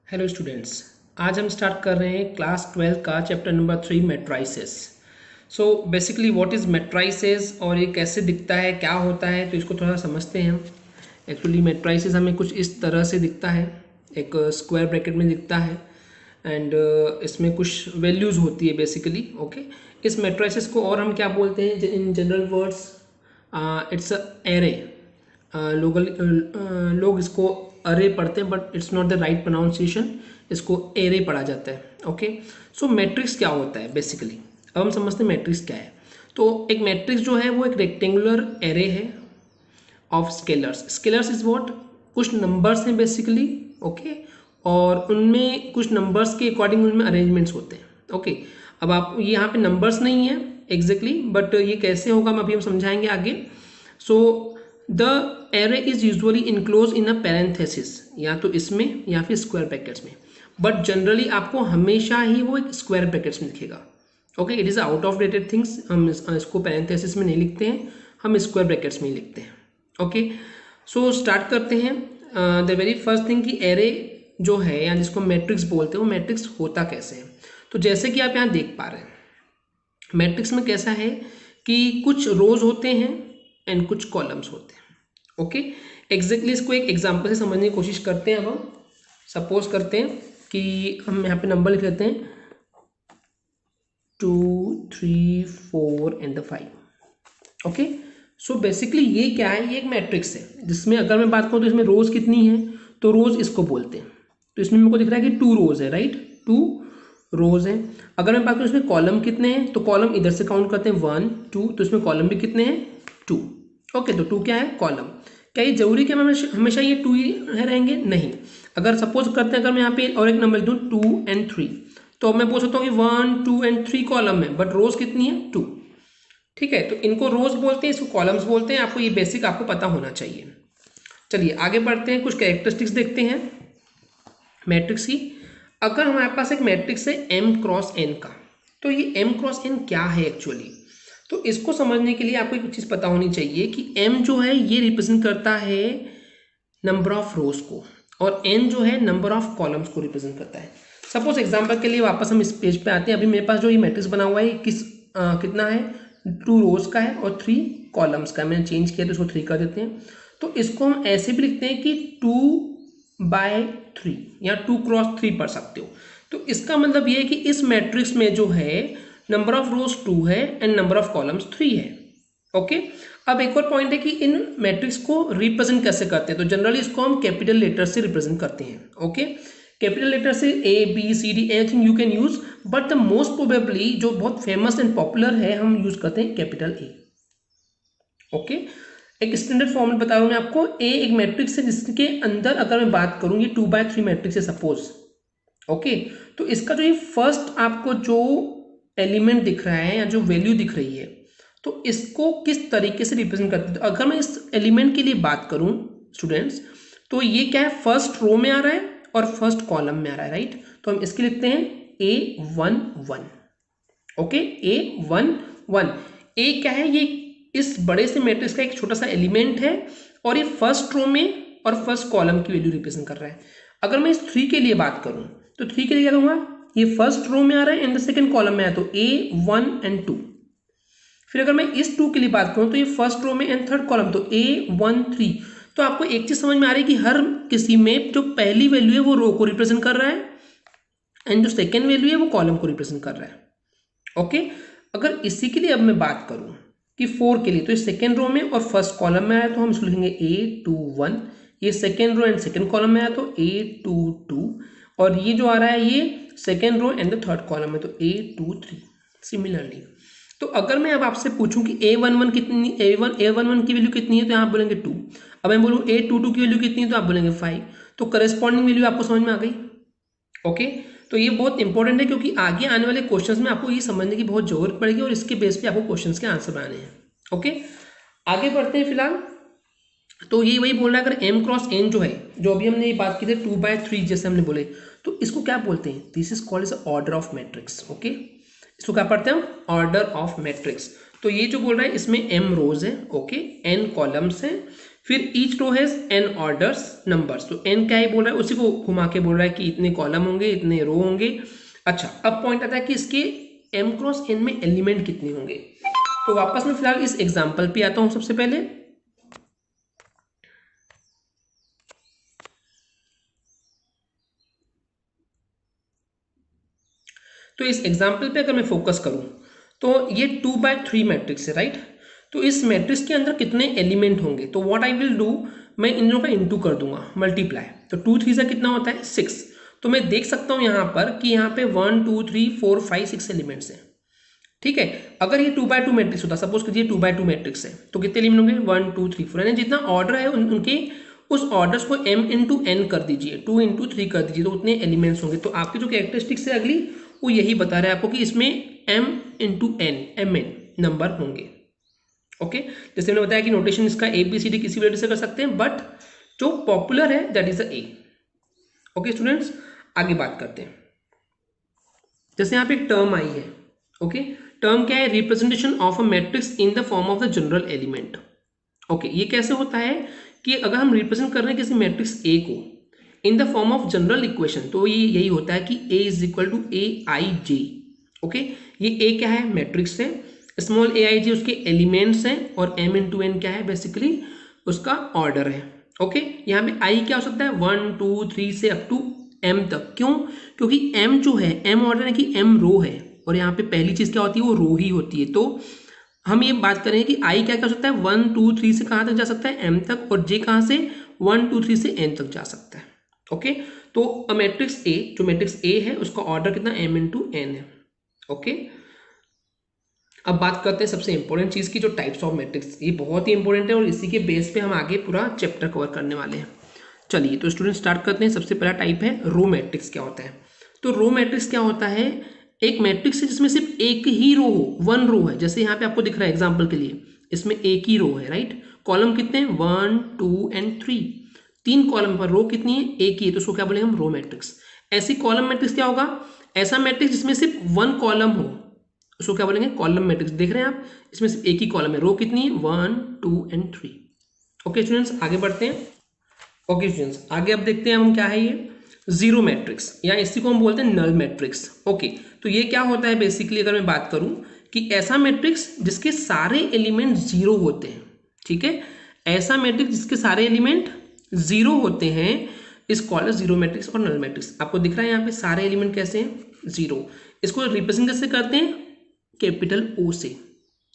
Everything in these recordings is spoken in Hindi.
हेलो स्टूडेंट्स, आज हम स्टार्ट कर रहे हैं क्लास 12 का chapter number 3 matrices. So basically what is matrices और ये कैसे दिखता है, क्या होता है, तो इसको थोड़ा समझते हैं हम। एक्चुअली मैट्राइसेस हमें कुछ इस तरह से दिखता है, एक स्क्वायर ब्रैकेट में दिखता है एंड इसमें कुछ वैल्यूज़ होती है बेसिकली। ओके, इस मैट्राइसेस को और हम क्या बोलते हैं in general words? It's a array. लोग इसको अरे पढ़ते हैं but it's not the right pronunciation, इसको एरे पढ़ा जाता है। ओके, सो मैट्रिक्स क्या होता है बेसिकली, अब हम समझते हैं मैट्रिक्स क्या है। तो एक मैट्रिक्स जो है वो एक रेक्टेंगुलर एरे है of scalars. Scalars is what, कुछ नंबर्स हैं बेसिकली। ओके, और उनमें कुछ नंबर्स के अकॉर्डिंग उनमें अरेंजमेंट्स होते हैं। ओके, अब आप यहाँ पे नंबर्स नहीं है एग्जैक्टली, बट ये कैसे होगा हम अभी समझाएंगे आगे। So the array is usually enclose in a parenthesis, या तो इसमें या फिर स्क्वायर ब्रैकेट्स में, बट जनरली आपको हमेशा ही वो एक स्क्वायर ब्रैकेट्स में दिखेगा। Okay, it is out of dated things, हम इसको पैरेंथेसिस में नहीं लिखते हैं, हम स्क्वायर ब्रैकेट्स में ही लिखते हैं। ओके, सो स्टार्ट करते हैं। द वेरी फर्स्ट थिंग कि एरे जो है या जिसको मैट्रिक्स बोलते हैं, वो मैट्रिक्स होता कैसे है। तो जैसे कि आप यहाँ देख पा रहे हैं, मैट्रिक्स में कैसा है कि कुछ रोज होते हैं एंड कुछ कॉलम्स होते हैं। ओके, एग्जैक्टली इसको एक एग्जांपल से समझने की कोशिश करते हैं। अब हम सपोज करते हैं कि हम यहाँ पे नंबर लिख लेते हैं 2, 3, 4 एंड 5। ओके, सो बेसिकली ये क्या है, ये एक मैट्रिक्स है जिसमें अगर मैं बात करूँ तो इसमें रोज कितनी है, तो रोज इसको बोलते हैं। तो इसमें मेरे को दिख रहा है कि 2 रोज है, राइट, 2 रोज है। अगर मैं बात करूँ इसमें कॉलम कितने हैं, तो कॉलम इधर से काउंट करते हैं 1, 2, तो इसमें कॉलम भी कितने हैं, 2। ओके, तो 2 क्या है, कॉलम। क्या ये जरूरी कि हमेशा ये 2 ही रहेंगे? नहीं। अगर सपोज करते हैं, अगर मैं यहाँ पे और एक नंबर लिख दूँ 2 एंड 3, तो मैं बोल सकता हूँ कि 1, 2 एंड 3 कॉलम है, बट रोज कितनी है, 2। ठीक है, तो इनको रोज बोलते हैं, इसको कॉलम्स बोलते हैं। आपको ये बेसिक आपको पता होना चाहिए। चलिए आगे बढ़ते हैं, कुछ कैरेक्टरिस्टिक्स देखते हैं मैट्रिक्स की। अगर हमारे पास एक मैट्रिक्स है m क्रॉस n का, तो ये m क्रॉस n क्या है एक्चुअली। तो इसको समझने के लिए आपको एक चीज़ पता होनी चाहिए कि m जो है ये रिप्रेजेंट करता है नंबर ऑफ रोज को, और n जो है नंबर ऑफ कॉलम्स को रिप्रेजेंट करता है। सपोज एग्जांपल के लिए वापस हम इस पेज पे आते हैं। अभी मेरे पास जो ये मैट्रिक्स बना हुआ है कितना है, 2 रोज का है और 3 कॉलम्स का है। मैंने चेंज किया तो इसको 3 कर देते हैं। तो इसको हम ऐसे भी लिखते हैं कि 2/3 या 2 क्रॉस 3 पढ़ सकते हो। तो इसका मतलब ये है कि इस मैट्रिक्स में जो है नंबर ऑफ रोज 2 है एंड नंबर ऑफ कॉलम्स 3 है। ओके, अब एक और पॉइंट है कि इन मैट्रिक्स को रिप्रेजेंट कैसे करते हैं। तो जनरली इसको हम कैपिटल लेटर से रिप्रेजेंट करते हैं। ओके, कैपिटल लेटर से A B C D anything you can use, but the most probably जो बहुत फेमस एंड पॉपुलर है हम यूज करते हैं कैपिटल A। ओके, एक स्टैंडर्ड फॉर्मेट बता रहा हूं मैं आपको। ए एक मैट्रिक्स है जिसके अंदर अगर मैं बात करूं ये 2/3 मैट्रिक्स है सपोज। ओके, तो इसका जो ये फर्स्ट आपको जो एलिमेंट दिख रहा है या जो वैल्यू दिख रही है, तो इसको किस तरीके से रिप्रेजेंट करते हैं। तो अगर मैं इस एलिमेंट के लिए बात करूं स्टूडेंट्स, तो ये क्या है, फर्स्ट रो में आ रहा है और फर्स्ट कॉलम में आ रहा है, राइट। तो हम इसके लिखते हैं A11। Okay, A11। ए क्या है, ये इस बड़े से मैट्रिक्स का एक छोटा सा एलिमेंट है और ये फर्स्ट रो में और फर्स्ट कॉलम की वैल्यू रिप्रेजेंट कर रहा है। अगर मैं इस 3 के लिए बात करूं, तो 3 के लिए क्या करूंगा, ये फर्स्ट रो में आ रहा है एंड द सेकंड कॉलम में आया, तो A1 एंड 2। फिर अगर मैं इस 2 के लिए बात करूं, तो ये फर्स्ट रो में एंड थर्ड कॉलम, तो A1 3। तो आपको एक चीज समझ में आ रही है कि हर किसी में जो पहली वैल्यू है वो रो को रिप्रेजेंट कर रहा है एंड जो सेकेंड वैल्यू है वो कॉलम को रिप्रेजेंट कर रहा है। ओके, अगर इसी के लिए अब मैं बात करूं कि 4 के लिए, तो ये सेकेंड रो में और फर्स्ट कॉलम में आया तो हम इसको लिखेंगे A21। ये second row and second column में आया तो A22, और ये जो आ रहा है ये second row and the third column में, तो A23। सिमिलरली, तो अगर मैं अब आपसे पूछूं कि A11 कितनी, A11 की वैल्यू कितनी है, तो यहाँ आप बोलेंगे 2। अब मैं बोलूँ A22 की वैल्यू कितनी है, तो आप बोलेंगे 5। तो करस्पॉन्डिंग वैल्यू आपको समझ में आ गई। ओके, तो ये बहुत इंपॉर्टेंट है क्योंकि आगे आने वाले क्वेश्चंस में आपको ये समझने की बहुत जरूरत पड़ेगी और इसके बेस पे आपको क्वेश्चंस के आंसर बनाने हैं। ओके, आगे बढ़ते हैं। फिलहाल तो ये वही बोल रहा है, अगर m क्रॉस n जो है, जो अभी हमने ये बात की थी 2/3 जैसे हमने बोले, तो इसको क्या बोलते हैं, this is called as order of matrix. Okay, इसको क्या पढ़ते हैं हम, ऑर्डर ऑफ मैट्रिक्स। तो ये जो बोल रहा है इसमें m रोज है, ओके, n कॉलम्स हैं, फिर each row has n orders numbers, तो एन क्या ही बोल रहा है, उसी को घुमा के बोल रहा है कि इतने कॉलम होंगे, इतने रो होंगे। अच्छा, अब पॉइंट आता है कि इसके m क्रॉस n में एलिमेंट कितने होंगे। तो वापस मैं फिलहाल इस एग्जांपल पे आता हूं सबसे पहले। तो इस एग्जांपल पे अगर मैं फोकस करूं तो ये 2/3 मैट्रिक्स है, राइट। तो इस मैट्रिक्स के अंदर कितने एलिमेंट होंगे, तो व्हाट आई विल डू, मैं इन दोनों का इंटू कर दूंगा, मल्टीप्लाई। तो 2 3 से कितना होता है 6। तो मैं देख सकता हूं यहां पर कि यहां पे 1 2 3 4 5 6 एलिमेंट्स हैं, ठीक है। अगर ये 2/2 मैट्रिक्स होता, सपोज कीजिए 2/2 मैट्रिक्स है, तो कितने एलिमेंट होंगे 1 2 3 4, यानी जितना ऑर्डर है उनके उस ऑर्डर्स को m इंटू n कर दीजिए, 2 इंटू 3 कर दीजिए, तो उतने एलिमेंट्स होंगे। तो आपकी जो कैरेक्टरिस्टिक्स है अगली, वो यही बता रहा है आपको कि इसमें m into n mn number होंगे। ओके, जैसे मैंने बताया कि नोटेशन इसका ABCD किसी भी लेटर से कर सकते हैं, बट जो पॉपुलर है that is the A। Okay students, आगे बात करते हैं। जैसे यहाँ पे एक टर्म आई है, ओके, टर्म क्या है, representation of a matrix in the form of the general element. Okay, ये कैसे होता है कि अगर हम रिप्रेजेंट कर रहे हैं किसी मैट्रिक्स ए को in the form of general equation, तो ये यही होता है कि A is equal to AIJ। Okay, ये A क्या है, मैट्रिक्स है, स्मॉल AIJ उसके एलिमेंट्स हैं, और m इंटू n क्या है, बेसिकली उसका ऑर्डर है। ओके, यहाँ पे I क्या हो सकता है 1 2 3 से अप टू m तक। क्यों, क्योंकि m जो है, m ऑर्डर है कि m रो है, और यहाँ पे पहली चीज क्या होती है, वो रो ही होती है। तो हम ये बात करें कि I क्या कर सकता है 1 2 3 से कहाँ तक जा सकता है m तक, और J कहाँ से 1 2 3 से n तक जा सकता है। ओके, तो अ मैट्रिक्स A, जो मैट्रिक्स A है उसका ऑर्डर कितना m इंटू n है। ओके, अब बात करते हैं सबसे इंपॉर्टेंट चीज की, जो टाइप्स ऑफ मैट्रिक्स, ये बहुत ही इंपॉर्टेंट है और इसी के बेस पे हम आगे पूरा चैप्टर कवर करने वाले हैं। चलिए तो स्टूडेंट स्टार्ट करते हैं। सबसे पहला टाइप है रो मैट्रिक्स। क्या होता है, तो रो मैट्रिक्स क्या होता है, एक मैट्रिक्स है जिसमें सिर्फ एक ही रो हो, वन रो है। जैसे यहाँ पे आपको दिख रहा है एग्जाम्पल के लिए, इसमें एक ही रो है, राइट। कॉलम कितने हैं 1 2 एंड 3, 3 कॉलम पर रो कितनी है, एक ही है, तो उसको क्या बोलेंगे हम रो मैट्रिक्स। ऐसी कॉलम मैट्रिक्स क्या होगा, ऐसा मैट्रिक्स जिसमें सिर्फ वन कॉलम हो, उसको क्या बोलेंगे कॉलम मैट्रिक्स। देख रहे हैं आप, इसमें सिर्फ एक ही कॉलम है, रो कितनी है 1 2 एंड 3। ओके स्टूडेंट्स, आगे बढ़ते हैं। ओके स्टूडेंट्स, आगे अब देखते हैं हम क्या है ये जीरो मैट्रिक्स, या इसी को हम बोलते हैं नल मैट्रिक्स। ओके, तो ये क्या होता है बेसिकली, अगर मैं बात करूं कि ऐसा मैट्रिक्स जिसके सारे एलिमेंट जीरो होते हैं, ठीक है, ऐसा मैट्रिक्स जिसके सारे एलिमेंट जीरो होते हैं इस कॉल्ड जीरो मैट्रिक्स और नल मैट्रिक्स। आपको दिख रहा है यहाँ पे सारे एलिमेंट कैसे हैं, जीरो। इसको रिप्रेजेंट कैसे करते हैं, कैपिटल O से।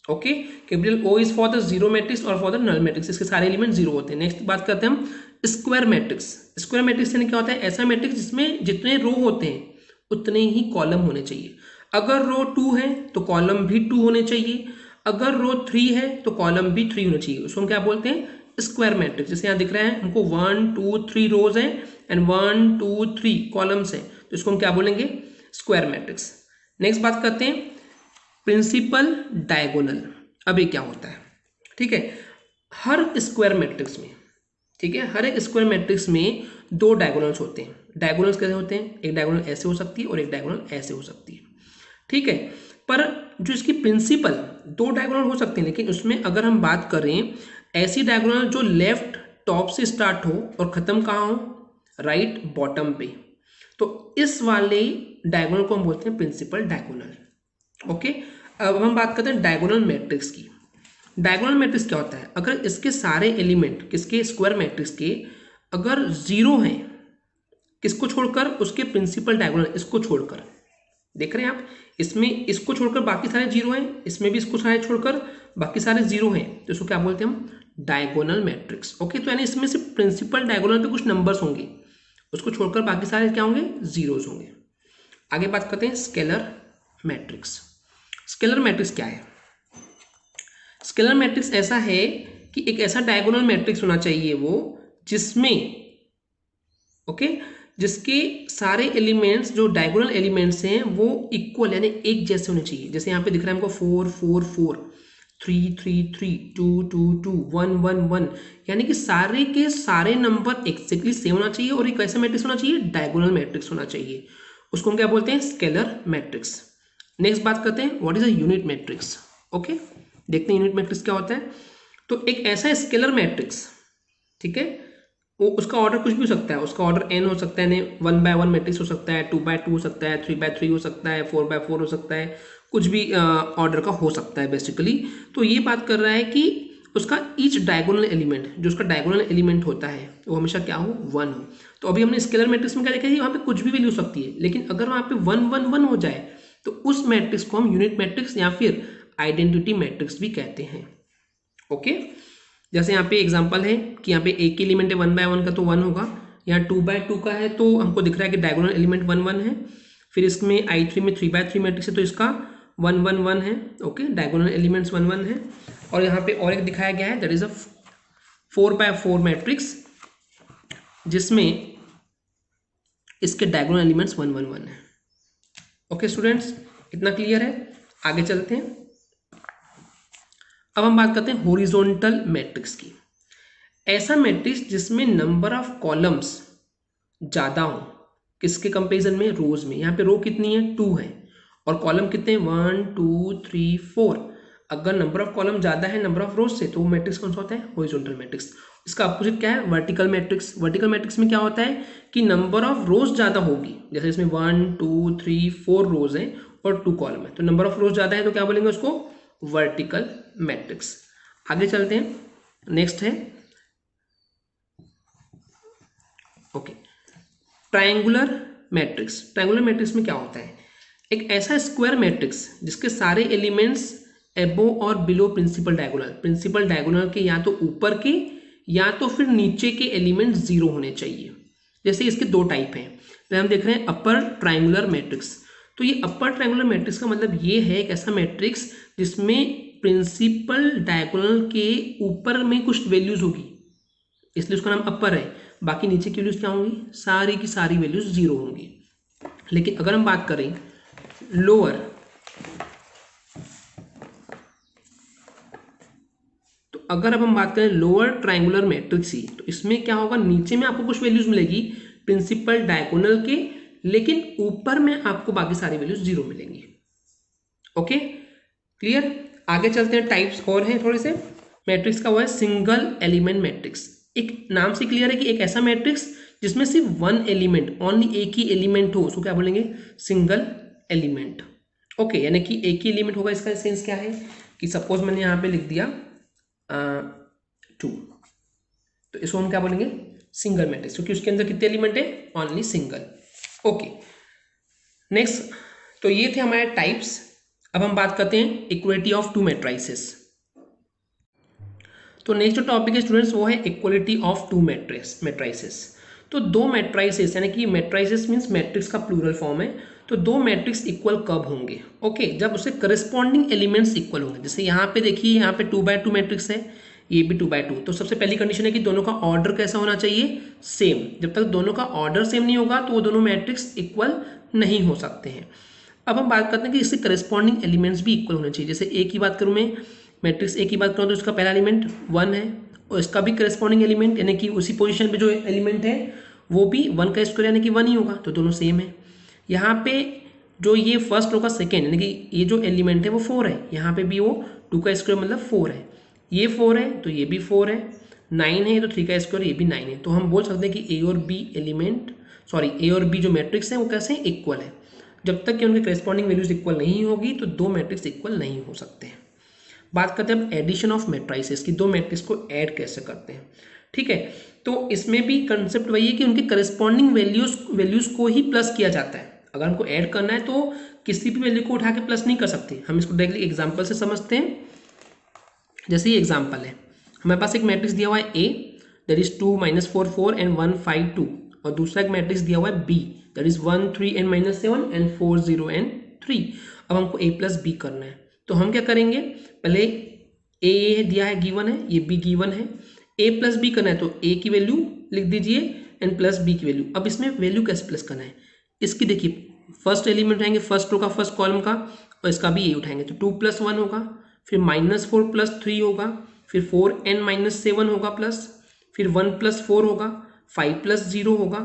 Okay, capital O is for the zero matrix और फॉर द नल मैट्रिक्स, इसके सारे एलिमेंट जीरो होते हैं। नेक्स्ट बात करते हैं हम स्क्वायर मैट्रिक्स। स्क्वायर मैट्रिक्स यानी क्या होता है, ऐसा मैट्रिक्स जिसमें जितने रो होते हैं उतने ही कॉलम होने चाहिए। अगर रो 2 है तो कॉलम भी 2 होने चाहिए, अगर रो 3 है तो कॉलम भी 3 होने चाहिए। उसको हम क्या बोलते हैं, स्क्वायर मैट्रिक्स। जैसे यहाँ दिख रहा है हमको 1 2 3 रोज हैं एंड 1 2 3 कॉलम्स हैं, तो इसको हम क्या बोलेंगे, स्क्वायर मैट्रिक्स। नेक्स्ट बात करते हैं प्रिंसिपल डायगोनल। अब ये क्या होता है, ठीक है, हर स्क्वायर मैट्रिक्स में, ठीक है, हर एक स्क्वायर मैट्रिक्स में दो डायगोनल्स होते हैं। डायगोनल्स कैसे होते हैं, एक डायगोनल ऐसे हो सकती है और एक डायगोनल ऐसे हो सकती है, ठीक है। पर जो इसकी प्रिंसिपल, दो डायगोनल हो सकते हैं, लेकिन उसमें अगर हम बात करें ऐसी डायगोनल जो लेफ्ट टॉप से स्टार्ट हो और खत्म कहाँ हो, राइट बॉटम पे, तो इस वाले डायगोनल को हम बोलते हैं प्रिंसिपल डायगोनल। ओके, अब हम बात करते हैं डायगोनल मैट्रिक्स की। डायगोनल मैट्रिक्स क्या होता है, अगर इसके सारे एलिमेंट किसके, स्क्वायर मैट्रिक्स के, अगर जीरो हैं, किसको छोड़कर, उसके प्रिंसिपल डायगोनल, इसको छोड़कर, देख रहे हैं आप, इसमें इसको छोड़कर बाकी सारे जीरो हैं, इसमें भी इसको सारे छोड़कर बाकी सारे जीरो हैं, तो इसको क्या बोलते हैं हम, डायगोनल मैट्रिक्स। ओके, तो यानी इसमें सिर्फ प्रिंसिपल डायगोनल पे कुछ नंबर्स होंगे, उसको छोड़कर बाकी सारे क्या होंगे, जीरोस होंगे। आगे बात करते हैं स्केलर मैट्रिक्स। स्केलर मैट्रिक्स क्या है, स्केलर मैट्रिक्स ऐसा है कि एक ऐसा डायगोनल मैट्रिक्स होना चाहिए वो जिसमें, ओके, जिसके सारे एलिमेंट्स, जो डायगोनल एलिमेंट्स हैं वो इक्वल यानी एक जैसे होने चाहिए। जैसे यहाँ पे दिख रहा है हमको 4 4 4 3 3 3 2 2 2 1 1 1, यानी कि सारे के सारे नंबर एक्जैक्टली सेम होना चाहिए और एक ऐसा मैट्रिक्स होना चाहिए, डायगोनल मैट्रिक्स होना चाहिए। उसको हम क्या बोलते हैं, स्केलर मैट्रिक्स। नेक्स्ट बात करते हैं what is a unit matrix. Okay, देखते हैं यूनिट मैट्रिक्स क्या होता है। तो एक ऐसा स्केलर मैट्रिक्स ठीक है, वो उसका ऑर्डर कुछ भी हो सकता है, उसका ऑर्डर n हो सकता है, 1/1 मैट्रिक्स हो सकता है, 2/2 हो सकता है, 3/3 हो सकता है, 4/4 हो सकता है, कुछ भी ऑर्डर का हो सकता है बेसिकली। तो ये बात कर रहा है कि उसका ईच डायगोनल एलिमेंट, जो उसका डायगोनल एलिमेंट होता है वो हमेशा क्या हो, 1 हो। तो अभी हमने स्केलर मैट्रिक्स में क्या देखा है, वहाँ पे कुछ भी वैल्यू हो सकती है, लेकिन अगर वहाँ पे 1 1 1 हो जाए तो उस मैट्रिक्स को हम यूनिट मैट्रिक्स या फिर आइडेंटिटी मैट्रिक्स भी कहते हैं। ओके, जैसे यहाँ पे एग्जांपल है कि यहाँ पे एक एलिमेंट है 1/1 का तो 1 होगा, यहाँ 2/2 का है तो हमको दिख रहा है कि डायगोनल एलिमेंट 1 1 है। फिर इसमें I3 में 3/3 मैट्रिक्स है तो इसका 1 1 1 है। ओके, डायगोनल एलिमेंट्स 1 1 है। और यहाँ पे और एक दिखाया गया है, दैट इज अ 4/4 मैट्रिक्स जिसमें इसके डायगोनल एलिमेंट्स 1 1 1 है। ओके स्टूडेंट्स, इतना क्लियर है? आगे चलते हैं। अब हम बात करते हैं हॉरिजॉन्टल मैट्रिक्स की। ऐसा मैट्रिक्स जिसमें नंबर ऑफ कॉलम्स ज़्यादा हो, किसके कंपेरिजन में, रोज में। यहाँ पे रो कितनी है, 2 है, और कॉलम कितने हैं, 1 2 3 4। अगर नंबर ऑफ कॉलम ज़्यादा है नंबर ऑफ रोज से तो वो मैट्रिक्स कौन सा होता है, हॉरिजॉन्टल मैट्रिक्स। इसका अपोजिट क्या है, वर्टिकल मैट्रिक्स। वर्टिकल मैट्रिक्स में क्या होता है कि नंबर ऑफ रोज ज़्यादा होगी, जैसे इसमें 1 2 3 4 रोज हैं और 2 कॉलम है, तो नंबर ऑफ रोज ज़्यादा है तो क्या बोलेंगे उसको, वर्टिकल मैट्रिक्स। आगे चलते हैं, नेक्स्ट है okay triangular matrix. Triangular matrix में क्या होता है, एक ऐसा स्क्वायर मैट्रिक्स जिसके सारे एलिमेंट्स एबो और below principal diagonal, principal diagonal के या तो ऊपर के या तो फिर नीचे के एलिमेंट 0 होने चाहिए। जैसे इसके दो टाइप हैं, तो हम देख रहे हैं अपर ट्रायंगुलर मैट्रिक्स। तो ये अपर ट्रायंगुलर मैट्रिक्स का मतलब ये है एक ऐसा मैट्रिक्स जिसमें प्रिंसिपल डायगोनल के ऊपर में कुछ वैल्यूज होगी, इसलिए उसका नाम अपर है। बाकी नीचे की वैल्यूज क्या होंगी, सारी की सारी वैल्यूज 0 होंगी। लेकिन अगर हम बात करें लोअर, तो अगर अब हम बात करें लोअर ट्रायंगुलर मैट्रिक्स ही, तो इसमें क्या होगा, नीचे में आपको कुछ वैल्यूज मिलेगी प्रिंसिपल डायगोनल के, लेकिन ऊपर में आपको बाकी सारी वैल्यूज 0 मिलेंगी। Okay clear? आगे चलते हैं, टाइप्स और हैं थोड़े से मैट्रिक्स का, वो है सिंगल एलिमेंट मैट्रिक्स। एक नाम से क्लियर है कि एक ऐसा मैट्रिक्स जिसमें सिर्फ वन एलिमेंट, ओनली एक ही एलिमेंट हो, उसको क्या बोलेंगे, सिंगल एलिमेंट। ओके, यानी कि एक ही एलिमेंट होगा। इसका सेंस क्या है कि सपोज मैंने यहाँ पे लिख दिया 2, तो इसको हम क्या बोलेंगे, सिंगल मैट्रिक्स, क्योंकि उसके अंदर कितने एलिमेंट है, ओनली सिंगल। ओके नेक्स्ट, तो ये थे हमारे टाइप्स। अब हम बात करते हैं इक्वलिटी ऑफ टू मैट्रिसेस। तो नेक्स्ट जो टॉपिक है स्टूडेंट्स वो है इक्वलिटी ऑफ टू मैट्रिसेस। तो दो मैट्रिसेस, यानी कि मैट्रिसेस मींस मैट्रिक्स का प्लूरल फॉर्म है, तो दो मैट्रिक्स इक्वल कब होंगे, ओके, जब उसके करस्पॉन्डिंग एलिमेंट्स इक्वल होंगे। जैसे यहाँ पे देखिए, यहाँ पे 2/2 मैट्रिक्स है, ये भी 2/2, तो सबसे पहली कंडीशन है कि दोनों का ऑर्डर कैसा होना चाहिए, सेम। जब तक दोनों का ऑर्डर सेम नहीं होगा तो वो दोनों मैट्रिक्स इक्वल नहीं हो सकते हैं। अब हम बात करते हैं कि इससे करस्पॉन्डिंग एलिमेंट्स भी इक्वल होने चाहिए। जैसे ए की बात करूँ मैं, मैट्रिक्स ए की बात करूँ तो इसका पहला एलिमेंट 1 है, और इसका भी करस्पॉन्डिंग एलिमेंट यानी कि उसी पोजीशन पे जो एलिमेंट है वो भी 1 का स्क्वायर यानी कि 1 ही होगा, तो दोनों सेम है। यहाँ पे जो ये फर्स्ट रो का सेकेंड यानी कि ये जो एलिमेंट है वो 4 है, यहाँ पे भी वो 2 का स्क्वायर मतलब 4 है, ये 4 है तो ये भी 4 है, 9 है तो 3 का स्क्वायर ये भी 9 है। तो हम बोल सकते हैं कि ए और बी एलिमेंट, सॉरी ए और बी जो मैट्रिक्स है वो कैसे इक्वल है। जब तक कि उनके करस्पॉन्डिंग वैल्यूज इक्वल नहीं होगी तो दो मैट्रिक्स इक्वल नहीं हो सकते हैं। बात करते हैं अब एडिशन ऑफ मैट्रिसेस की, दो मैट्रिक्स को ऐड कैसे करते हैं। ठीक है, तो इसमें भी कंसेप्ट वही है कि उनके करस्पॉन्डिंग वैल्यूज को ही प्लस किया जाता है। अगर हमको ऐड करना है तो किसी भी वैल्यू को उठा के प्लस नहीं कर सकते, हम इसको डायरेक्टली एग्जाम्पल से समझते हैं। जैसे ये एग्जाम्पल है, हमारे पास एक मैट्रिक्स दिया हुआ है ए, दैट इज 2 -4 4 एंड 1 5 2, और दूसरा एक मैट्रिक्स दिया हुआ है B, that is 1 3 and -7 and 4 0 and 3। अब हमको a प्लस बी करना है, तो हम क्या करेंगे, पहले ए दिया है गिवन है, ये बी गिवन है, a प्लस बी करना है तो a की वैल्यू लिख दीजिए एंड प्लस बी की वैल्यू। अब इसमें वैल्यू कैसे प्लस करना है, इसकी देखिए फर्स्ट एलिमेंट उठाएंगे, फर्स्ट रो का फर्स्ट कॉलम का, और इसका भी ये उठाएंगे, तो 2 + 1 होगा, फिर -4 + 3 होगा, फिर 4n - 7 होगा प्लस, फिर 1 + 4 होगा, 5 + 0 होगा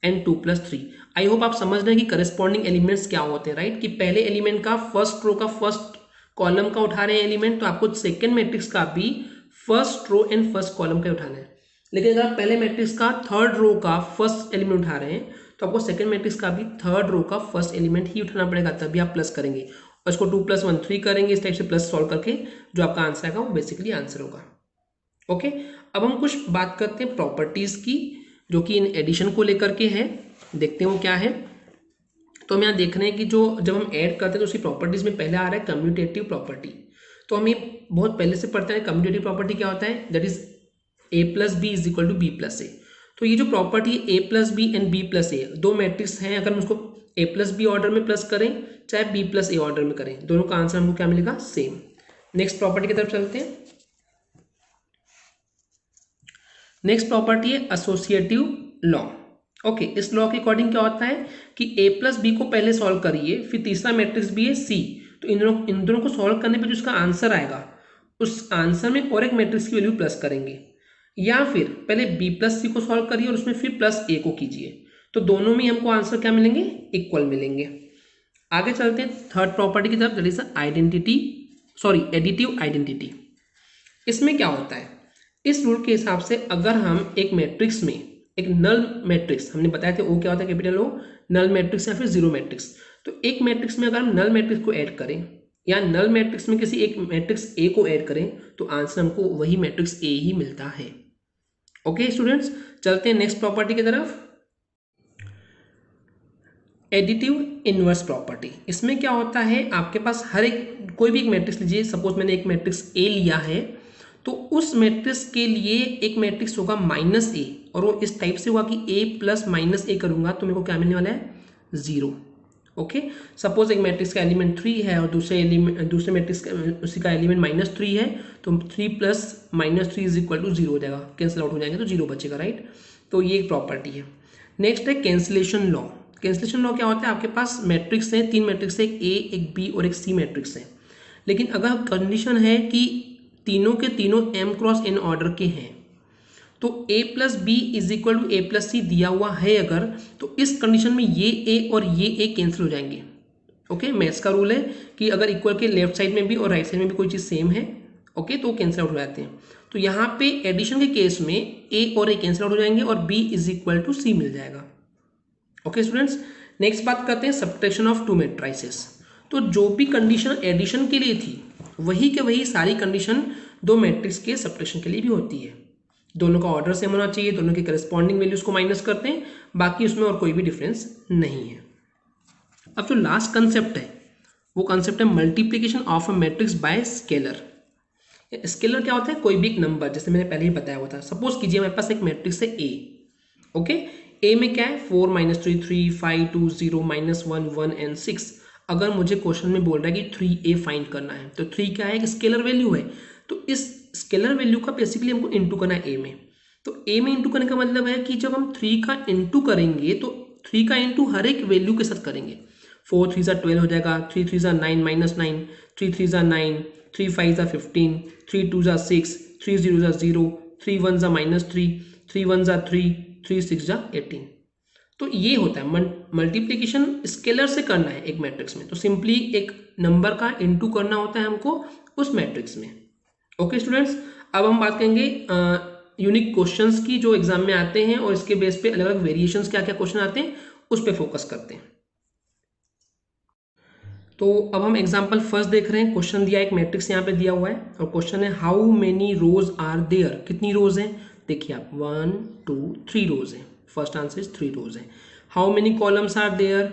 एंड 2 + 3। आई होप आप समझ रहे हैं कि करस्पॉन्डिंग एलिमेंट्स क्या होते हैं, राइट, कि पहले एलिमेंट का फर्स्ट रो का फर्स्ट कॉलम का उठा रहे हैं एलिमेंट, तो आपको सेकेंड मैट्रिक्स का भी first row and first column का उठाना है। लेकिन अगर आप पहले मैट्रिक्स का थर्ड रो का फर्स्ट एलिमेंट उठा रहे हैं तो आपको सेकंड मैट्रिक्स का भी थर्ड रो का फर्स्ट एलिमेंट ही उठाना पड़ेगा, तभी आप प्लस करेंगे और इसको 2 + 1 3 करेंगे। इस टाइप से प्लस सॉल्व करके जो आपका आंसर आएगा वो बेसिकली आंसर होगा। ओके, अब हम कुछ बात करते हैं प्रॉपर्टीज की जो कि इन एडिशन को लेकर के है। देखते हैं वो क्या है। तो हम यहाँ देख रहे हैं कि जो जब हम ऐड करते हैं तो उसकी प्रॉपर्टीज में पहले आ रहा है कम्यूटेटिव प्रॉपर्टी। तो हम ये बहुत पहले से पढ़ते हैं कम्यूटेटिव प्रॉपर्टी क्या होता है, that is a + b = b + a। तो ये जो property a + b and b + a, दो मैट्रिक्स हैं, अगर हम उसको a + b ऑर्डर में प्लस करें चाहे b + a ऑर्डर में करें, दोनों का आंसर हमको क्या मिलेगा, सेम। नेक्स्ट प्रॉपर्टी की तरफ चलते हैं। नेक्स्ट प्रॉपर्टी है एसोसिएटिव लॉ। ओके, इस लॉ के अकॉर्डिंग क्या होता है कि a + b को पहले सॉल्व करिए, फिर तीसरा मैट्रिक्स भी है c, तो इन दोनों को सॉल्व करने पे जो उसका आंसर आएगा उस आंसर में और एक मैट्रिक्स की वैल्यू प्लस करेंगे, या फिर पहले b + c को सॉल्व करिए और उसमें फिर +a को कीजिए, तो दोनों में हमको आंसर क्या मिलेंगे, इक्वल मिलेंगे। आगे चलते हैं थर्ड प्रॉपर्टी की तरफ, दैट इज एडिटिव आइडेंटिटी। इसमें क्या होता है, इस रूल के हिसाब से अगर हम एक मैट्रिक्स में एक नल मैट्रिक्स, हमने बताया था वो क्या होता है कैपिटल ओ, नल मैट्रिक्स या फिर जीरो मैट्रिक्स, तो एक मैट्रिक्स में अगर हम नल मैट्रिक्स को ऐड करें या नल मैट्रिक्स में किसी एक मैट्रिक्स ए को ऐड करें तो आंसर हमको वही मैट्रिक्स ए ही मिलता है। ओके स्टूडेंट्स, चलते हैं नेक्स्ट प्रॉपर्टी की तरफ, एडिटिव इनवर्स प्रॉपर्टी। इसमें क्या होता है, आपके पास हर एक कोई भी एक मैट्रिक्स लीजिए, सपोज मैंने एक मैट्रिक्स ए लिया है, तो उस मैट्रिक्स के लिए एक मैट्रिक्स होगा -a और वो इस टाइप से होगा कि a + -a करूंगा तो मेरे को क्या मिलने वाला है, 0। ओके, सपोज एक मैट्रिक्स का एलिमेंट 3 है और दूसरे मैट्रिक्स का उसी का एलिमेंट -3 है, तो 3 + -3 = 0 हो जाएगा, कैंसिल आउट हो जाएंगे तो 0 बचेगा, राइट। तो ये एक प्रॉपर्टी है। नेक्स्ट है कैंसिलेशन लॉ। कैंसिलेशन लॉ क्या होता है, आपके पास मैट्रिक्स है, 3 मैट्रिक्स है, एक ए, एक बी और एक सी मैट्रिक्स है, लेकिन अगर कंडीशन है कि तीनों के तीनों m × n ऑर्डर के हैं, तो a + b = a + c दिया हुआ है अगर, तो इस कंडीशन में ये a और ये a कैंसिल हो जाएंगे। ओके, मैथ्स का रूल है कि अगर इक्वल के लेफ्ट साइड में भी और राइट साइड में भी कोई चीज़ सेम है, ओके, तो कैंसिल आउट हो जाते हैं। तो यहाँ पे एडिशन के केस में a और a कैंसिल आउट हो जाएंगे और b = c मिल जाएगा। ओके स्टूडेंट्स, नेक्स्ट बात करते हैं सब्ट्रैक्शन ऑफ 2 मैट्रिसेस। तो जो भी कंडीशन एडिशन के लिए थी वही के वही सारी कंडीशन दो मैट्रिक्स के सब्ट्रैक्शन के लिए भी होती है। दोनों का ऑर्डर सेम होना चाहिए, दोनों के करस्पॉन्डिंग वैल्यूज को माइनस करते हैं, बाकी उसमें और कोई भी डिफरेंस नहीं है। अब जो लास्ट कंसेप्ट है वो कंसेप्ट है multiplication of a matrix bye scalar. Scalar क्या होता है, कोई भी एक नंबर, जैसे मैंने पहले ही बताया हुआ था। सपोज कीजिए मेरे पास एक मैट्रिक्स है ए, ओके, ए में क्या है 4 - 3 3 5 2 0 -1 1 एंड 6। अगर मुझे क्वेश्चन में बोल रहा है कि 3a फाइंड करना है, तो 3 क्या है, एक स्केलर वैल्यू है, तो इस स्केलर वैल्यू का बेसिकली हमको इंटू करना है ए में। तो ए में इंटू करने का मतलब है कि जब हम 3 का इंटू करेंगे तो 3 का इंटू हर एक वैल्यू के साथ करेंगे। 4 3 = 12 हो जाएगा, 3 3 = 9 -9, 3 3 = 9, 3 5 = 15, 3 2 = 6, 3 0 = 0, 3 1 = -3, 3 1 = 3, 3 6 = 18। तो ये होता है मल्टीप्लिकेशन स्केलर से करना है एक मैट्रिक्स में, तो सिंपली एक नंबर का इंटू करना होता है हमको उस मैट्रिक्स में। ओके स्टूडेंट्स, अब हम बात करेंगे यूनिक क्वेश्चंस की जो एग्जाम में आते हैं और इसके बेस पे अलग अलग वेरिएशंस क्या क्या क्वेश्चन आते हैं उस पर फोकस करते हैं। तो अब हम एग्जाम्पल फर्स्ट देख रहे हैं। क्वेश्चन दिया, एक मैट्रिक्स यहाँ पे दिया हुआ है और क्वेश्चन है how many rows are there, कितनी रोज हैं, देखिए आप 1 2 3 रोज हैं, फर्स्ट आंसर इज 3 रोज हैं। How many columns are there,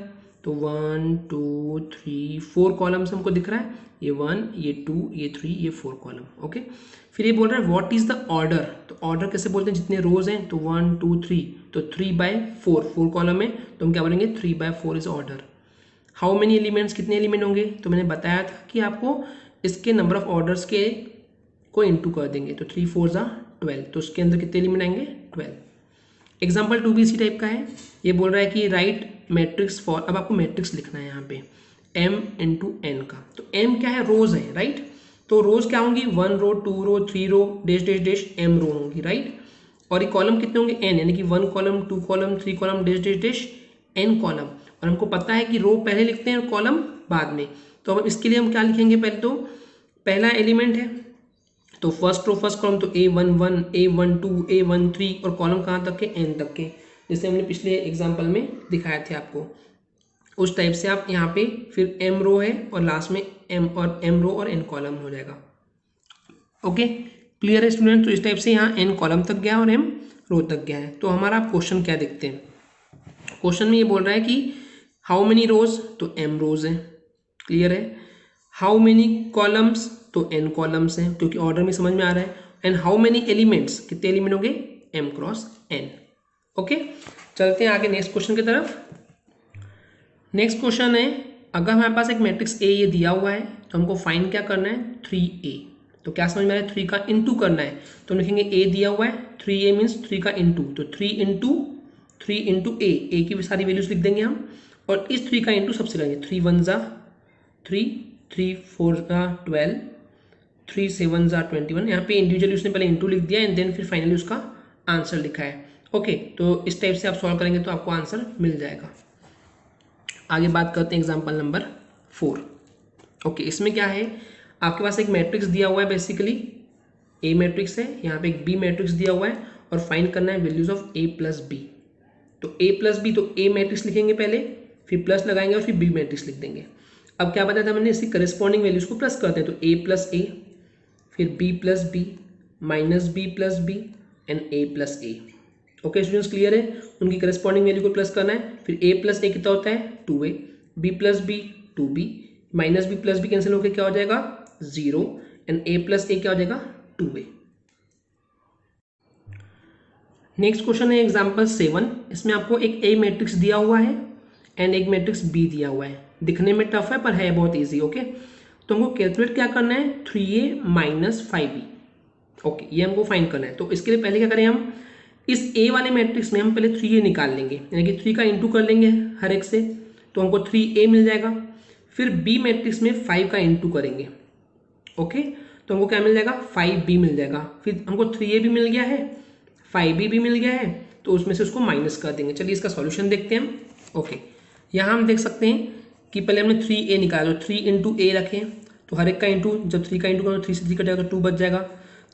तो 1 2 3 4 कॉलम्स हमको दिख रहा है, ये 1 ये 2 ये 3 ये 4 कॉलम। ओके, फिर ये बोल रहा है व्हाट इज द ऑर्डर, तो ऑर्डर कैसे बोलते हैं, जितने रोज हैं, तो 1 2 3, तो 3/4 4 कॉलम है, तो हम क्या बोलेंगे 3/4 is order. How many elements, कितने एलिमेंट होंगे, तो मैंने बताया था कि आपको इसके नंबर ऑफ ऑर्डर्स के को इंटू कर देंगे, तो 3 4 = 12, तो उसके अंदर कितने एलिमेंट आएंगे 12। एग्जाम्पल 2 भी इसी टाइप का है, ये बोल रहा है कि राइट मैट्रिक्स फॉर, अब आपको मैट्रिक्स लिखना है यहाँ पे m × n का, तो m क्या है, रोज है, राइट। तो रोज क्या होंगी, 1 रो 2 रो 3 rho dash dash dash m रो होंगी, राइट। और ये कॉलम कितने होंगे n, यानी कि 1 column 2 column 3 column dash dash dash n column. और हमको पता है कि रो पहले लिखते हैं और कॉलम बाद में, तो अब इसके लिए हम क्या लिखेंगे, पहले तो पहला एलिमेंट है तो फर्स्ट रो फर्स्ट कॉलम तो A11 A12 A13 और कॉलम कहाँ तक के, n तक के, जैसे हमने पिछले एग्जाम्पल में दिखाया थे आपको। उस टाइप से आप यहाँ पे फिर m रो है और लास्ट में m रो और n कॉलम हो जाएगा। ओके, क्लियर है स्टूडेंट। तो इस टाइप से यहाँ n कॉलम तक गया और m रो तक गया है। तो हमारा क्वेश्चन क्या देखते हैं, क्वेश्चन में ये बोल रहा है कि हाउ मेनी रोज, तो m रोज है, क्लियर है। हाउ मेनी कॉलम्स, तो n कॉलम्स हैं, क्योंकि ऑर्डर में समझ में आ रहा है। एंड हाउ मेनी एलिमेंट्स, कितने एलिमेंट हो गए, m क्रॉस n। ओके, चलते हैं आगे नेक्स्ट क्वेश्चन की तरफ। नेक्स्ट क्वेश्चन है, अगर हमारे पास एक मैट्रिक्स A ये दिया हुआ है तो हमको फाइंड क्या करना है, 3A। तो क्या समझ में आ रहा है, 3 का इंटू करना है। तो हम लिखेंगे A दिया हुआ है, 3A मीन्स 3 का इंटू, तो 3 इंटू A की भी सारी वैल्यूज लिख देंगे हम, और इस 3 का इंटू सबसे करेंगे। 3 1 जा 3, 3 4 जा 12, 3 7 जा 21। यहाँ पे इंडिविजुअली उसने पहले इंटू लिख दिया एंड देन फिर फाइनली उसका आंसर लिखा है। ओके, तो इस टाइप से आप सॉल्व करेंगे तो आपको आंसर मिल जाएगा। आगे बात करते हैं एग्जाम्पल नंबर 4। ओके, इसमें क्या है, आपके पास एक मैट्रिक्स दिया हुआ है, बेसिकली A मैट्रिक्स है, यहाँ पे एक B मैट्रिक्स दिया हुआ है और फाइंड करना है values of A plus B। तो A प्लस बी, तो A मैट्रिक्स लिखेंगे पहले, फिर प्लस लगाएंगे और फिर B मैट्रिक्स लिख देंगे। अब क्या बताया था मैंने, इसकी करस्पॉन्डिंग वैल्यूज को प्लस करते हैं, तो A प्लस A, फिर B plus B, minus B plus B and A plus A। Okay students, clear है। उनकी करस्पॉन्डिंग वैल्यू को प्लस करना है, फिर A प्लस A कितना होता है, 2A, B plus B 2B, minus B plus B cancel होकर क्या हो जाएगा, 0 एंड A प्लस A क्या हो जाएगा, 2A। नेक्स्ट क्वेश्चन है एग्जाम्पल 7। इसमें आपको एक A मैट्रिक्स दिया हुआ है एंड एक मैट्रिक्स B दिया हुआ है। दिखने में टफ है पर है बहुत इजी। ओके, तो हमको कैलकुलेट क्या करना है, 3A माइनस 5B। ओके, ये हमको फाइंड करना है। तो इसके लिए पहले क्या करें, हम इस A वाले मैट्रिक्स में हम पहले 3A निकाल लेंगे, यानी कि 3 का इंटू कर लेंगे हर एक से, तो हमको 3A मिल जाएगा। फिर B मैट्रिक्स में 5 का इंटू करेंगे। ओके, तो हमको क्या मिल जाएगा, 5B मिल जाएगा। फिर हमको 3A भी मिल गया है, 5B भी मिल गया है, तो उसमें से उसको माइनस कर देंगे। चलिए इसका सॉल्यूशन देखते हैं हम। ओके, यहाँ हम देख सकते हैं कि पहले हमने 3A निकाला, तो 3 इंटू A रखें, तो हर एक का इंटू, जब 3 का इंटू करो 3 से 3 कट जाएगा तो 2 बच जाएगा,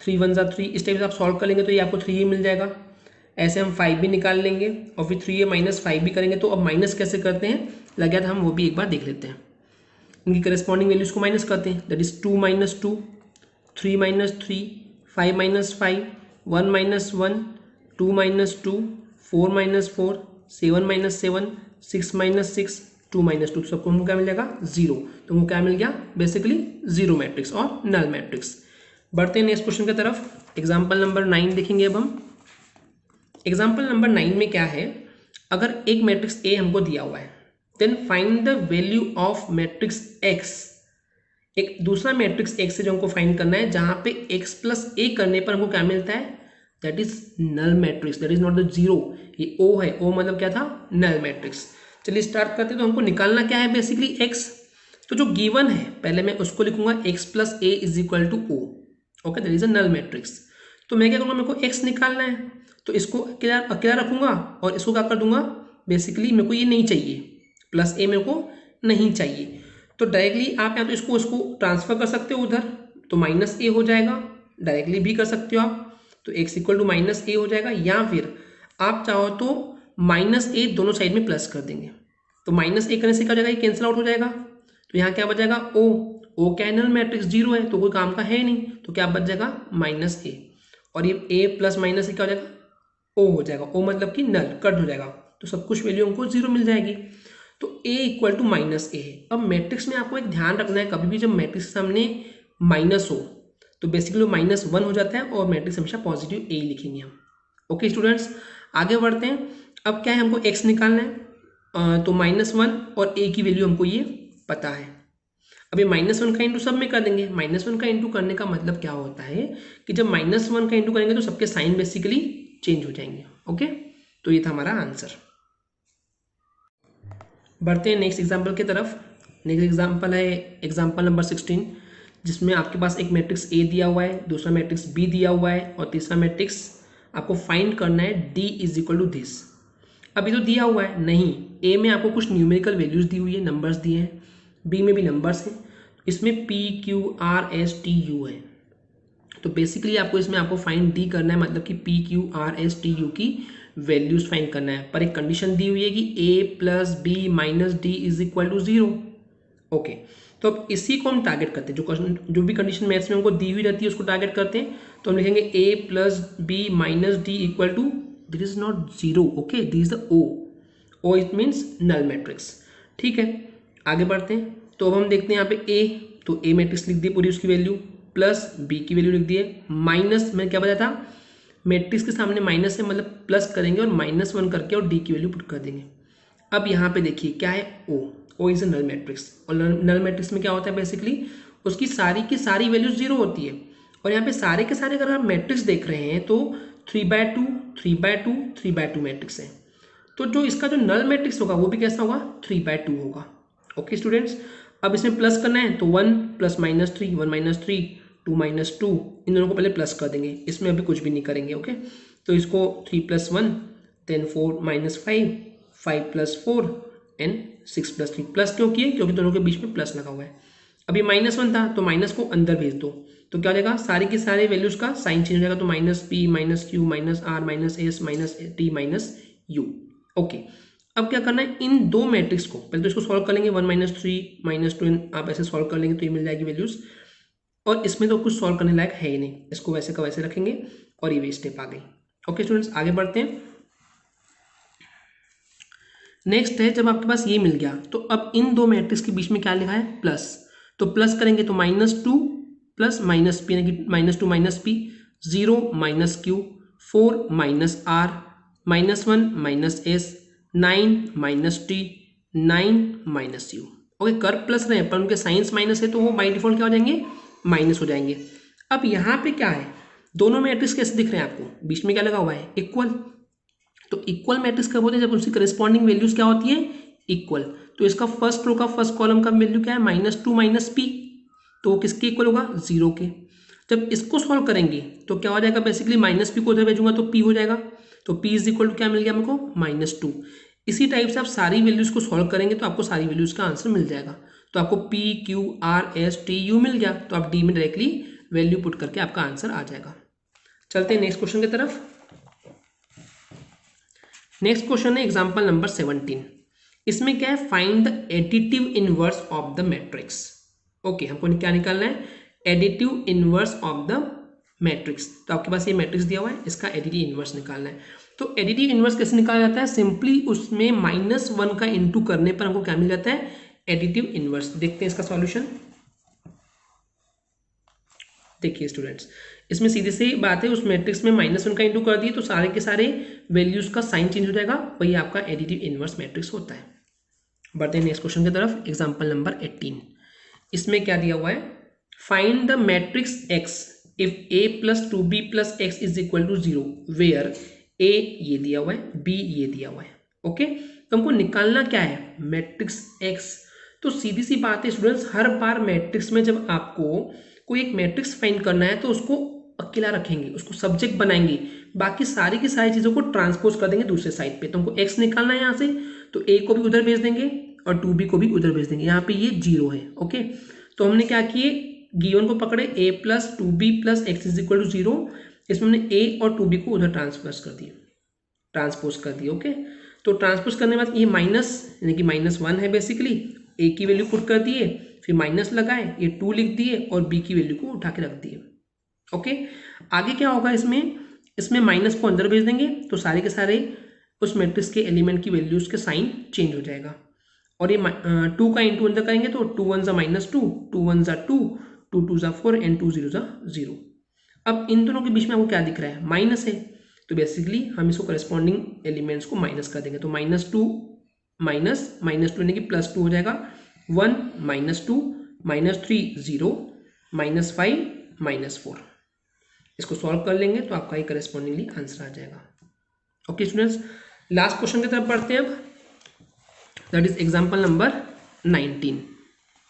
3 1 जा 3। इस टाइप से आप सॉल्व कर लेंगे तो ये आपको 3A मिल जाएगा। ऐसे हम 5B निकाल लेंगे और फिर 3A माइनस 5B करेंगे। तो अब माइनस कैसे करते हैं, लगा था हम वो भी एक बार देख लेते हैं। इनकी करस्पॉन्डिंग वैल्यूज को माइनस करते हैं, that is 2 minus 2, 3 minus 3, 5 minus 5, 1 minus 1, 2 minus 2, 4 minus 4, 7 minus 7, 6 minus 6, 2 minus 2। सबको हमको क्या मिल जाएगा, 0। तो हमको क्या मिल गया, बेसिकली 0 मैट्रिक्स और नल मैट्रिक्स। बढ़ते हैं नेक्स्ट क्वेश्चन की तरफ। एग्जाम्पल नंबर 9 देखेंगे अब हम। एग्जाम्पल नंबर 9 में क्या है, अगर एक मैट्रिक्स A हमको दिया हुआ है, then find the value of matrix X। एक दूसरा मैट्रिक्स X है जो हमको फाइंड करना है, जहां पे X प्लस A करने पर हमको क्या मिलता है, that is null matrix, that is not the 0। ये O है, O मतलब क्या था, नल मैट्रिक्स। चलिए स्टार्ट करते हैं। तो हमको निकालना क्या है, बेसिकली X। तो जो गिवन है पहले मैं उसको लिखूंगा, X plus A is equal to O। Okay, that is a null matrix. तो मैं क्या करूँगा, मेरे को X निकालना है, तो इसको अकेला रखूंगा और इसको क्या कर दूंगा, बेसिकली मेरे को ये नहीं चाहिए, प्लस A मेरे को नहीं चाहिए। तो डायरेक्टली आप या तो इसको ट्रांसफर कर सकते हो उधर, तो माइनस A हो जाएगा, डायरेक्टली भी कर सकते हो आप, तो X equal to minus A हो जाएगा। या फिर आप चाहो तो माइनस A दोनों साइड में प्लस कर देंगे, तो माइनस A करने से क्या हो जाएगा, ये कैंसिल आउट हो जाएगा। तो यहाँ क्या बच जाएगा, O कैनल मैट्रिक्स 0 है तो कोई काम का है नहीं, तो क्या बच जाएगा, माइनस A। और ये A प्लस माइनस A क्या हो जाएगा, O हो जाएगा। O मतलब कि नल, कट हो जाएगा, तो सब कुछ वैल्यू हमको 0 मिल जाएगी। तो A equal to minus A है। अब मैट्रिक्स में आपको एक ध्यान रखना है, कभी भी जब मैट्रिक्स के सामने माइनस हो तो बेसिकली -1 हो जाता है और मैट्रिक्स हमेशा पॉजिटिव A लिखेंगे हम। ओके स्टूडेंट्स, आगे बढ़ते हैं। अब क्या है, हमको X निकालना है, तो -1 और A की वैल्यू हमको ये पता है। अब ये -1 का इंटू सब में कर देंगे। -1 का इंटू करने का मतलब क्या होता है कि जब -1 का इंटू करेंगे तो सबके साइन बेसिकली चेंज हो जाएंगे। ओके, तो ये था हमारा आंसर। बढ़ते हैं नेक्स्ट एग्जांपल की तरफ। नेक्स्ट एग्जांपल है एग्जांपल नंबर 16, जिसमें आपके पास एक मैट्रिक्स A दिया हुआ है, दूसरा मैट्रिक्स B दिया हुआ है और तीसरा मैट्रिक्स आपको फाइंड करना है D is equal to this. अभी तो दिया हुआ है नहीं, A में आपको कुछ न्यूमेरिकल वैल्यूज दी हुई है, नंबर्स दिए हैं, B में भी नंबर्स हैं, इसमें P Q R S T U है। तो बेसिकली आपको इसमें आपको फाइंड डी करना है, मतलब कि P Q R S T U की वैल्यूज फाइंड करना है। पर एक कंडीशन दी हुई है कि A plus B minus D is equal to 0। Okay, तो अब इसी को हम टारगेट करते हैं, जो भी कंडीशन मैथ्स में हमको दी हुई रहती है उसको टारगेट करते हैं। तो हम लिखेंगे A plus B minus D equal to, this is not 0, okay, this is the O it means null matrix. ठीक है, आगे बढ़ते हैं। तो अब हम देखते हैं यहाँ पे ए, तो ए मैट्रिक्स लिख दी पूरी उसकी वैल्यू, प्लस बी की वैल्यू लिख दी है, माइनस मैंने क्या बताया था, मैट्रिक्स के सामने माइनस है मतलब प्लस करेंगे और -1 करके और डी की वैल्यू पुट कर देंगे। अब यहाँ पे देखिए क्या है, ओ इज अ नल मैट्रिक्स, और नल मैट्रिक्स में क्या होता है बेसिकली उसकी सारी की सारी वैल्यू 0 होती है। और यहाँ पे सारे के सारे अगर आप मैट्रिक्स देख रहे हैं तो 3/2 3/2 3/2 मैट्रिक्स है। तो जो इसका जो नल मैट्रिक्स होगा वो भी कैसा होगा, 3/2 होगा। ओके स्टूडेंट्स, अब इसमें प्लस करना है तो 1 + -3 1 - 3 2 - 2, इन दोनों को पहले प्लस कर देंगे, इसमें अभी कुछ भी नहीं करेंगे। ओके, तो इसको 3 + 1 देन 4 - 5 5 + 4 एंड 6 + 3, प्लस क्यों किए, क्योंकि दोनों के बीच में प्लस लगा हुआ है। अभी -1 था तो माइनस को अंदर भेज दो, तो क्या हो जाएगा, सारे के सारे वैल्यूज का साइन चेंज हो जाएगा, तो -p -q -r -s -t -u। Okay, अब क्या करना है, इन दो मैट्रिक्स को पहले तो इसको सॉल्व कर लेंगे, 1 - 3 - 2 आप ऐसे सॉल्व कर लेंगे तो ये मिल जाएगी वैल्यूज। और इसमें तो कुछ सॉल्व करने लायक है ही नहीं, इसको वैसे का वैसे रखेंगे और ये स्टेप आ गई। ओके स्टूडेंट्स, आगे बढ़ते हैं। नेक्स्ट है, जब आपके पास ये मिल गया तो अब इन दो मैट्रिक्स के बीच में क्या लिखा है, प्लस, तो प्लस करेंगे तो -2 प्लस -p यानी कि -2 - p 0 - q 4 - r -1 - s 9 - t 9 - u। Okay, कर प्लस रहे पर उनके साइंस माइनस है तो वो बाई डिफॉल्ट क्या हो जाएंगे, माइनस हो जाएंगे। अब यहाँ पे क्या है, दोनों मैट्रिक्स कैसे दिख रहे हैं आपको, बीच में क्या लगा हुआ है, इक्वल। तो इक्वल मैट्रिक्स कब होते हैं, जब उसकी करस्पॉन्डिंग वैल्यूज क्या होती है, इक्वल। तो इसका फर्स्ट रो का फर्स्ट कॉलम का वैल्यू क्या है, -2 - p, तो वो किसके इक्वल होगा, 0 के। जब इसको सॉल्व करेंगे तो क्या हो जाएगा, बेसिकली -p को उधर भेजूंगा तो p हो जाएगा, तो p इज इक्वल टू क्या मिल गया हमको, -2। इसी टाइप से आप सारी वैल्यूज को सॉल्व करेंगे तो आपको सारी वैल्यूज का आंसर मिल जाएगा। तो आपको p q r s t u मिल गया, तो आप d में डायरेक्टली वैल्यू पुट करके आपका आंसर आ जाएगा। चलते हैं नेक्स्ट क्वेश्चन की तरफ। नेक्स्ट क्वेश्चन है एग्जांपल नंबर 17। इसमें क्या है, find the additive inverse of the matrix. Okay, हमको क्या निकालना है, additive inverse of the matrix. तो आपके पास ये मैट्रिक्स दिया हुआ है, इसका एडिटिव इनवर्स निकालना है। तो एडिटिव इनवर्स कैसे निकाला जाता है, सिंपली उसमें -1 का इंटू करने पर हमको क्या मिल जाता है, एडिटिव इनवर्स। देखते हैं इसका सॉल्यूशन। देखिए स्टूडेंट्स, इसमें सीधी सी बात है, उस मैट्रिक्स में -1 का इंटू कर दिए तो सारे के सारे वैल्यूज का साइन चेंज हो जाएगा, वही आपका एडिटिव इनवर्स मैट्रिक्स होता है। बढ़ते हैं नेक्स्ट क्वेश्चन की तरफ, एग्जांपल नंबर 18। इसमें क्या दिया हुआ है, find the matrix x if a + 2b + x is equal to 0 where a ये दिया हुआ है, b ये दिया हुआ है। ओके, तो हमको निकालना क्या है, मैट्रिक्स x। तो सीधी सी बात है स्टूडेंट्स, हर बार मैट्रिक्स में जब आपको कोई एक मैट्रिक्स फाइंड करना है तो उसको अकेला रखेंगे, उसको सब्जेक्ट बनाएंगे, बाकी सारी की सारी चीज़ों को ट्रांसपोज कर देंगे दूसरे साइड पे। तो हमको x निकालना है यहाँ से, तो a को भी उधर भेज देंगे और 2b को भी उधर भेज देंगे, यहाँ पे ये 0 है। ओके, तो हमने क्या किए, गिवन को पकड़े, a + 2b + x is equal to 0, इसमें हमने a और 2b को उधर ट्रांसपोज कर दिए। ओके, तो ट्रांसपोज करने के बाद ये माइनस यानी कि -1 है, बेसिकली a की वैल्यू पुट कर दिए, फिर माइनस लगाए, ये 2 लिख दिए और b की वैल्यू को उठा के रख दिए। ओके, आगे क्या होगा, इसमें माइनस को अंदर भेज देंगे तो सारे के सारे उस मैट्रिक्स के एलिमेंट की वैल्यूज के साइन चेंज हो जाएगा। और ये 2 का इंटू अंदर करेंगे तो 2 1 -2 2 1 2 2 2 4 एंड 2 0 0। अब इन दोनों के बीच में आपको क्या दिख रहा है, माइनस है, तो बेसिकली हम इसको करस्पॉन्डिंग एलिमेंट्स को माइनस कर देंगे, तो -2 -2 यानी कि +2 हो जाएगा, 1 -2 -3 0 -5 -4। इसको सॉल्व कर लेंगे तो आपका ये करस्पॉन्डिंगली आंसर आ जाएगा। ओके स्टूडेंट्स, लास्ट क्वेश्चन की तरफ बढ़ते हैं अब, that is example number 19।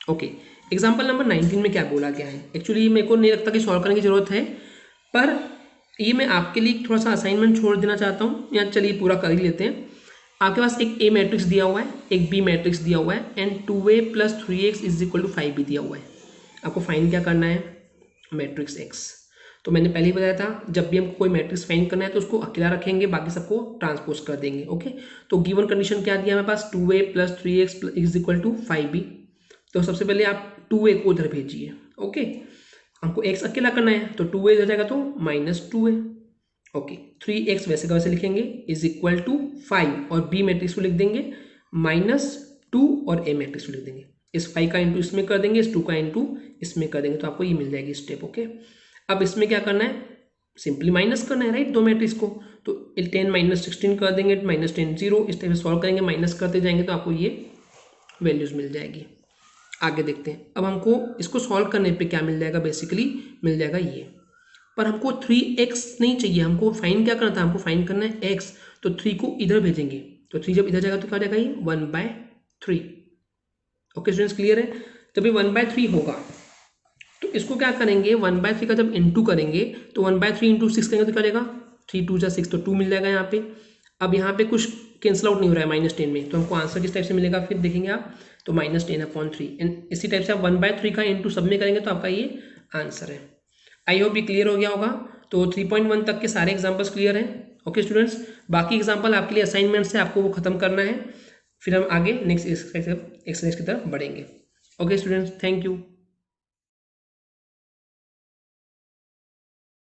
Okay, example number 19 में क्या बोला गया है, एक्चुअली मेरे को नहीं लगता कि सॉल्व करने की जरूरत है, पर ये मैं आपके लिए थोड़ा सा असाइनमेंट छोड़ देना चाहता हूँ, या चलिए पूरा कर ही लेते हैं। आपके पास एक a मैट्रिक्स दिया हुआ है, एक b मैट्रिक्स दिया हुआ है and 2a + 3x is equal to 5 भी दिया हुआ है। आपको फाइंड क्या करना है, मैट्रिक्स x। तो मैंने पहले ही बताया था, जब भी हमको कोई मैट्रिक्स फाइंड करना है तो उसको अकेला रखेंगे, बाकी सबको ट्रांसपोज कर देंगे। ओके, तो गिवन कंडीशन क्या दिया हमारे पास, 2a + 3x is equal to 5b। तो सबसे पहले आप 2a को उधर भेजिए। ओके, हमको x अकेला करना है तो 2a इधर जाएगा तो -2a। ओके, 3x वैसे का वैसे लिखेंगे इज इक्वल टू 5 और b मैट्रिक्स को लिख देंगे -2 और a मैट्रिक्स को लिख देंगे। इस 5 का इंटू इसमें कर देंगे, इस 2 का इंटू इसमें कर देंगे, तो आपको ये मिल जाएगी स्टेप। ओके, अब इसमें क्या करना है, सिंपली माइनस करना है, राइट, दो मैट्रिक्स को। तो 10 - 16 कर देंगे, -10 0, इस टाइप से सॉल्व करेंगे, माइनस करते जाएंगे तो आपको ये वैल्यूज मिल जाएगी। आगे देखते हैं, अब हमको इसको सॉल्व करने पे क्या मिल जाएगा, बेसिकली मिल जाएगा ये। पर हमको 3x नहीं चाहिए, हमको फाइंड क्या करना था, हमको फाइंड करना है x। तो 3 को इधर भेजेंगे, तो 3 जब इधर जाएगा तो क्या जाएगा, ये 1/3। ओके स्टूडेंट्स, क्लियर है। जब ये 1/3 होगा तो इसको क्या करेंगे, 1/3 का जब इंटू करेंगे तो 1/3 × 6 करेंगे तो क्या जाएगा, 3 × 2 = 6, तो 2 मिल जाएगा यहाँ पे। अब यहाँ पे कुछ कैंसिल आउट नहीं हो रहा है -10 में, तो हमको आंसर किस टाइप से मिलेगा, फिर देखेंगे आप, तो -10/3। एंड इसी टाइप से आप 1/3 का इंटू सब में करेंगे तो आपका ये आंसर है। आई होप ये क्लियर हो गया होगा। तो 3.1 तक के सारे एग्जाम्पल्स क्लियर हैं। ओके स्टूडेंट्स, बाकी एग्जाम्पल आपके लिए असाइनमेंट से आपको वो खत्म करना है, फिर हम आगे नेक्स्ट एक्सरसाइज की तरफ बढ़ेंगे। Okay students, thank you.